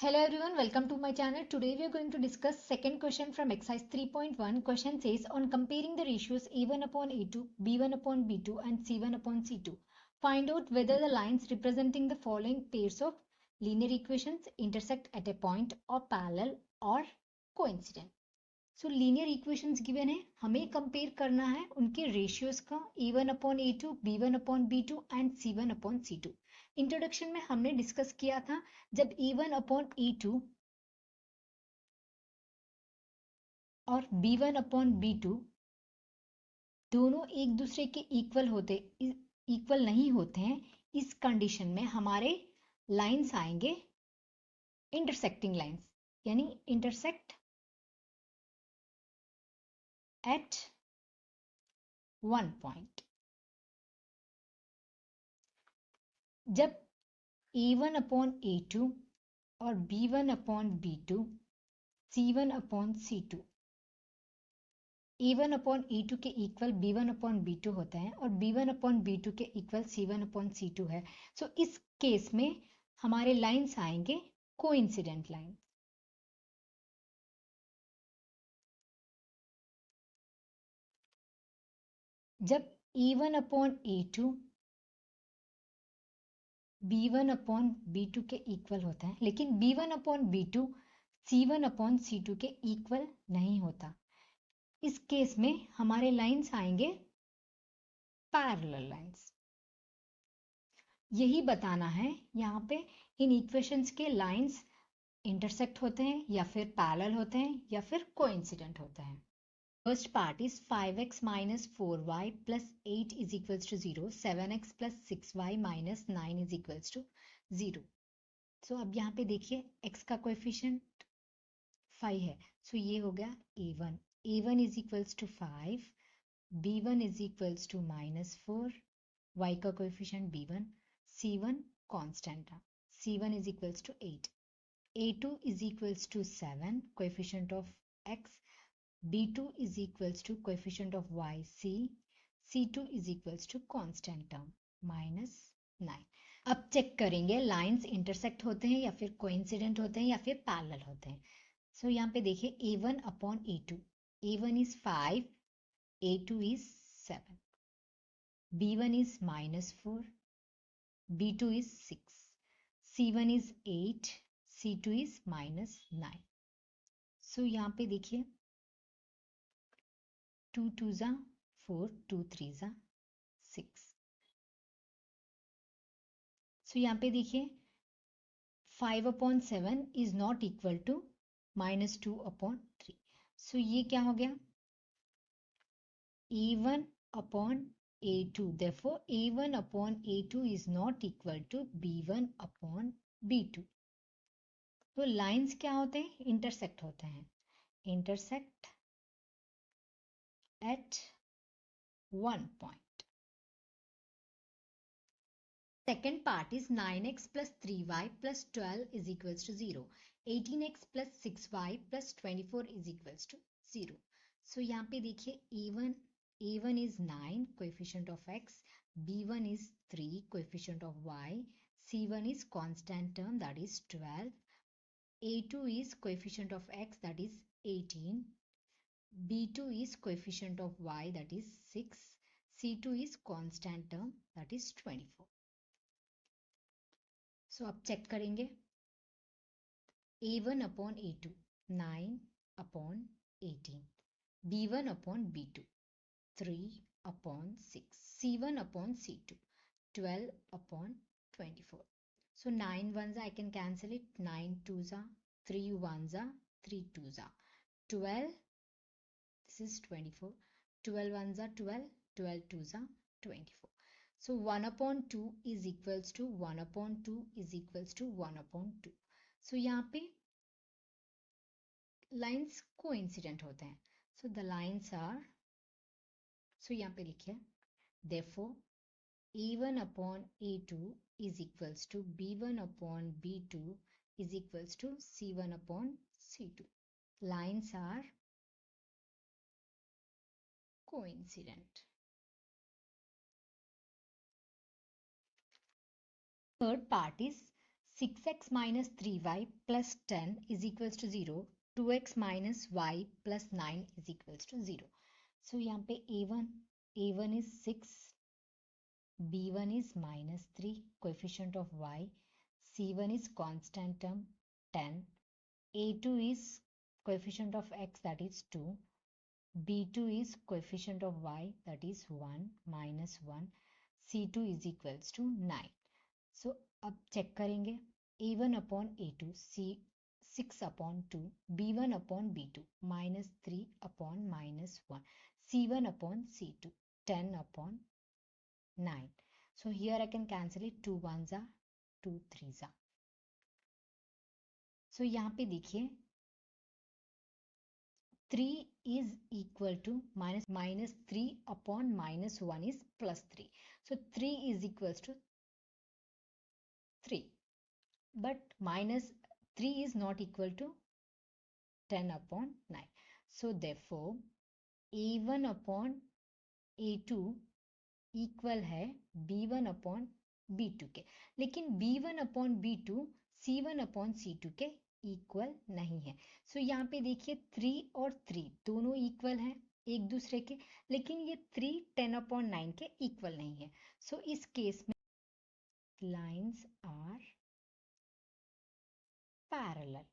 Hello everyone, welcome to my channel. Today we are going to discuss second question from exercise 3.1. Question says on comparing the ratios a1 upon a2, b1 upon b2 and c1 upon c2. Find out whether the lines representing the following pairs of linear equations intersect at a point or parallel or coincident. So linear equations given है, हमें compare करना है उनके ratios का a1 upon a2, b1 upon b2 and c1 upon c2. Introduction में हमने discuss किया था जब a1 upon a2 और b1 upon b2 दोनों एक दूसरे के इक्वल नहीं होते हैं, इस कंडीशन में हमारे लाइंस आएंगे इंटरसेक्टिंग लाइंस, यानी इंटरसेक्ट एट वन पॉइंट. जब a1 upon a2 और b1 upon b2, c1 upon c2, a1 upon a2 के इक्वल b1 upon b2 होता है और b1 upon b2 के इक्वल c1 upon c2 है. सो इस केस में हमारे लाइंस आएंगे कोइंसिडेंट लाइन. जब a1 upon a2 b1 upon b2 के इक्वल होता है, लेकिन b1 upon b2 c1 upon c2 के इक्वल नहीं होता, इस केस में हमारे लाइंस आएंगे पैरेलल लाइंस. यही बताना है यहाँ पे इन इक्वेशंस के लाइंस इंटरसेक्ट होते हैं या फिर पैरेलल होते हैं या फिर कोइंसिडेंट होते हैं. First part is 5x minus 4y plus 8 is equals to 0. 7x plus 6y minus 9 is equals to 0. So अब यहाँ पे देखिए x का कोएफिशिएंट 5 है. So ये हो गया a1. a1 is equals to 5. b1 is equals to minus 4. y का कोएफिशिएंट b1. c1 कांस्टेंट है. c1 is equals to 8. a2 is equals to 7. Coefficient of x. b2 is equals to coefficient of y c. c2 is equals to constant term minus 9. अब check करेंगे lines intersect होते हैं या फिर coincident होते हैं या फिर पैरेलल होते हैं. सो यहाँ पे देखिए a1 upon a2. a1 is 5, a2 is 7. b1 is minus 4, b2 is 6. c1 is 8, c2 is minus 9. सो यहाँ पे देखिए 2 2 जा 4, 2 3 जा 6. सो यहाँ पे देखिए 5 upon 7 is not equal to minus 2 upon 3. सो ये क्या हो गया a1 upon a2. therefore a1 upon a2 is not equal to b1 upon b2. तो लाइंस क्या होते हैं, इंटरसेक्ट होते हैं. Intersect at one point. Second part is 9x plus 3y plus 12 is equals to 0. 18x plus 6y plus 24 is equals to 0. So यहाँ पे देखिए a1 is 9 coefficient of x, b1 is 3 coefficient of y, c1 is constant term that is 12, a2 is coefficient of x that is 18, b2 is coefficient of y that is 6, c2 is constant term that is 24. सो अब check करेंगे a1 upon a2 9 upon 18, b1 upon b2 3 upon 6, c1 upon c2 12 upon 24. So 9 ones I can cancel it. 9 twos are 3 ones are 3 twos are 12. This is 24. 12 ones are 12. 12 twos are 24. So 1 upon 2 is equals to 1 upon 2 is equals to 1 upon 2. So यहाँ पे lines coincident होते हैं. So the lines are, so यहाँ पे लिखिए therefore a1 upon a2 is equals to b1 upon b2 is equals to c1 upon c2. Lines are coincident. Third part is 6x minus 3y plus 10 is equals to 0. 2x minus y plus 9 is equals to 0. So यहाँ पे a1 is 6, b1 is minus 3, coefficient of y, c1 is constant term 10, a2 is coefficient of x, that is 2, b2 is coefficient of y, that is 1 minus 1, c2 is equals to 9. So अब check करेंगे a1 upon a2, c6 upon 2, b1 upon b2, minus 3 upon minus 1, c1 upon c2, 10 upon 9. So here I can cancel it, 2 ones are 2 threes are. So यहाँ पे देखिए 3 is equal to minus 3 upon minus 1 is plus 3. So 3 is equals to 3. But minus 3 is not equal to 10 upon 9. So therefore a1 upon a2 equal है b1 upon b2 के, लेकिन b1 upon b2 c1 upon c2 के equal नहीं है. सो यहाँ पे देखिए 3 और 3 दोनों इक्वल हैं एक दूसरे के, लेकिन ये 3 10 अपॉन 9 के इक्वल नहीं है. सो इस केस में लाइंस आर पैरेलल.